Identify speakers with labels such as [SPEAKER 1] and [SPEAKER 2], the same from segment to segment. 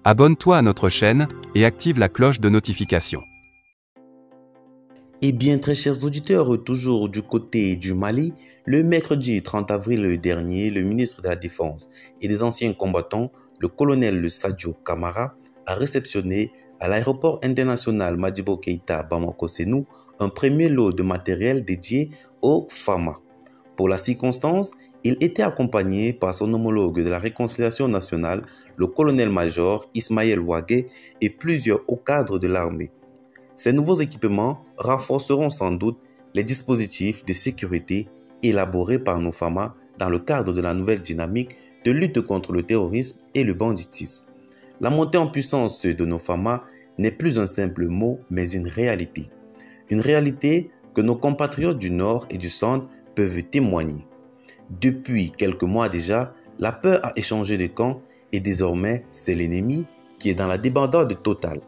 [SPEAKER 1] Abonne-toi à notre chaîne et active la cloche de notification.
[SPEAKER 2] Eh bien, très chers auditeurs, toujours du côté du Mali, le mercredi 30 avril dernier, le ministre de la Défense et des anciens combattants, le colonel Sadio Kamara, a réceptionné à l'aéroport international Modibo Keïta Bamako-Sénou un premier lot de matériel dédié aux FAMA. Pour la circonstance, il était accompagné par son homologue de la réconciliation nationale, le colonel-major Ismaël Ouagué, et plusieurs hauts cadres de l'armée. Ces nouveaux équipements renforceront sans doute les dispositifs de sécurité élaborés par nos FAMA dans le cadre de la nouvelle dynamique de lutte contre le terrorisme et le banditisme. La montée en puissance de nos FAMA n'est plus un simple mot, mais une réalité. Une réalité que nos compatriotes du Nord et du Centre peuvent témoigner. Depuis quelques mois déjà, la peur a échangé de camp et désormais c'est l'ennemi qui est dans la débandade totale.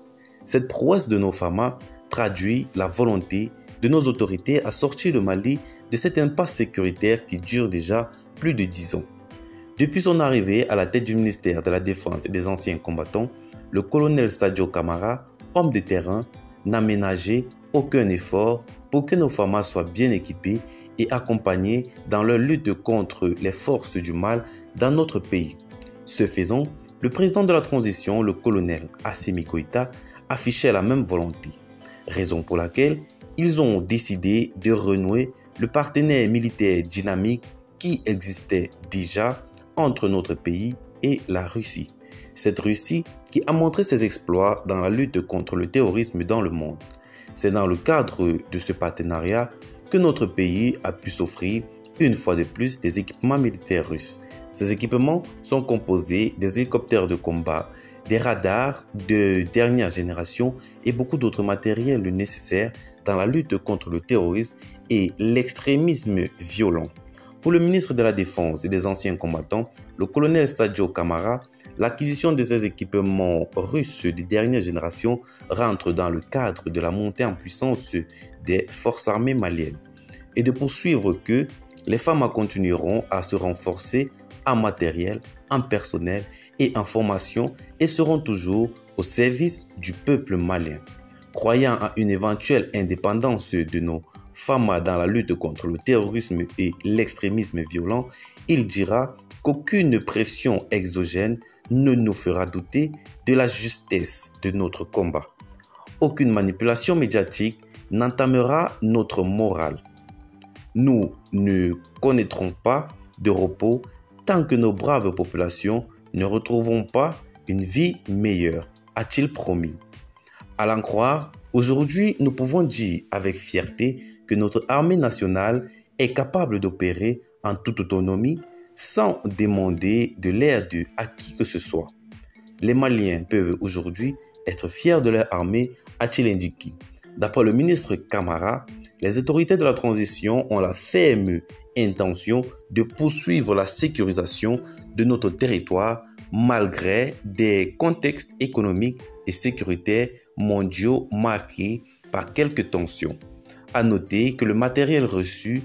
[SPEAKER 2] Cette prouesse de nos FAMA traduit la volonté de nos autorités à sortir le Mali de cette impasse sécuritaire qui dure déjà plus de 10 ans. Depuis son arrivée à la tête du ministère de la Défense et des anciens combattants, le colonel Sadio Kamara, homme de terrain, n'a ménagé aucun effort pour que nos FAMA soient bien équipés et accompagnés dans leur lutte contre les forces du mal dans notre pays. Ce faisant, le président de la transition, le colonel Assimi Goïta, affichait la même volonté, raison pour laquelle ils ont décidé de renouer le partenaire militaire dynamique qui existait déjà entre notre pays et la Russie. Cette Russie qui a montré ses exploits dans la lutte contre le terrorisme dans le monde. C'est dans le cadre de ce partenariat que notre pays a pu s'offrir une fois de plus des équipements militaires russes. Ces équipements sont composés des hélicoptères de combat, des radars de dernière génération et beaucoup d'autres matériels nécessaires dans la lutte contre le terrorisme et l'extrémisme violent. Pour le ministre de la Défense et des anciens combattants, le colonel Sadio Kamara, l'acquisition de ces équipements russes de dernière génération rentre dans le cadre de la montée en puissance des forces armées maliennes et de poursuivre que les FAMA continueront à se renforcer en matériel, en personnel et en formation et seront toujours au service du peuple malien. Croyant à une éventuelle indépendance de nos FAMA dans la lutte contre le terrorisme et l'extrémisme violent, il dira qu'aucune pression exogène ne nous fera douter de la justesse de notre combat. Aucune manipulation médiatique n'entamera notre morale. Nous ne connaîtrons pas de repos tant que nos braves populations ne retrouveront pas une vie meilleure, a-t-il promis. À l'en croire, aujourd'hui, nous pouvons dire avec fierté que notre armée nationale est capable d'opérer en toute autonomie sans demander de l'aide à qui que ce soit. Les Maliens peuvent aujourd'hui être fiers de leur armée, a-t-il indiqué. D'après le ministre Kamara, les autorités de la transition ont la ferme intention de poursuivre la sécurisation de notre territoire malgré des contextes économiques et sécuritaires mondiaux marqués par quelques tensions. À noter que les matériels reçus,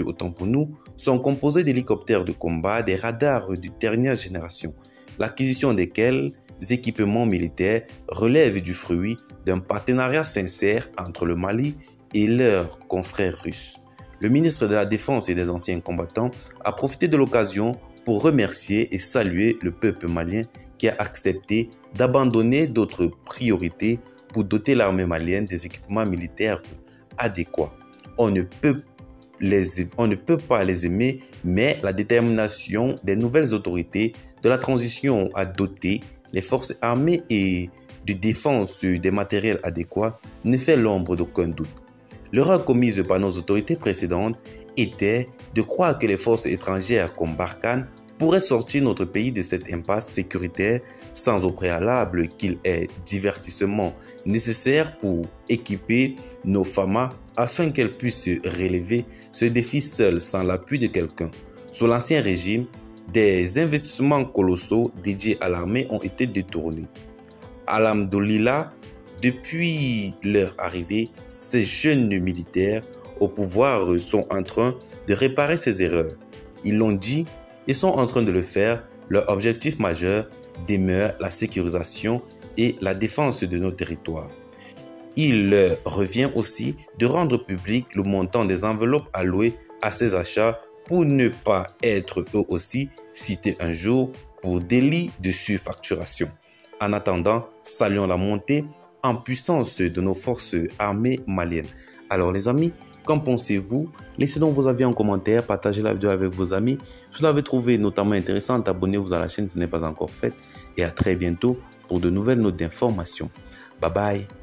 [SPEAKER 2] autant pour nous, sont composés d'hélicoptères de combat, des radars de dernière génération, l'acquisition desquels équipements militaires relève du fruit d'un partenariat sincère entre le Mali et leurs confrères russes. Le ministre de la Défense et des anciens combattants a profité de l'occasion pour remercier et saluer le peuple malien qui a accepté d'abandonner d'autres priorités pour doter l'armée malienne des équipements militaires adéquats. On ne peut pas les aimer, mais la détermination des nouvelles autorités de la transition à doter les forces armées et de défense des matériels adéquats ne fait l'ombre d'aucun doute. L'erreur commise par nos autorités précédentes était de croire que les forces étrangères comme Barkhane pourraient sortir notre pays de cette impasse sécuritaire sans au préalable qu'il ait divertissement nécessaire pour équiper nos FAMA afin qu'elles puissent relever ce défi seules sans l'appui de quelqu'un. Sous l'Ancien Régime, des investissements colossaux dédiés à l'armée ont été détournés. Alhamdoulilah, depuis leur arrivée, ces jeunes militaires au pouvoir sont en train de réparer ces erreurs. Ils l'ont dit et sont en train de le faire. Leur objectif majeur demeure la sécurisation et la défense de nos territoires. Il leur revient aussi de rendre public le montant des enveloppes allouées à ces achats pour ne pas être eux aussi cités un jour pour délit de surfacturation. En attendant, saluons la montée en puissance de nos forces armées maliennes. Alors les amis, qu'en pensez-vous? Laissez donc vos avis en commentaire, partagez la vidéo avec vos amis. Si vous l'avez trouvé notamment intéressante, abonnez-vous à la chaîne si ce n'est pas encore fait. Et à très bientôt pour de nouvelles notes d'information. Bye bye.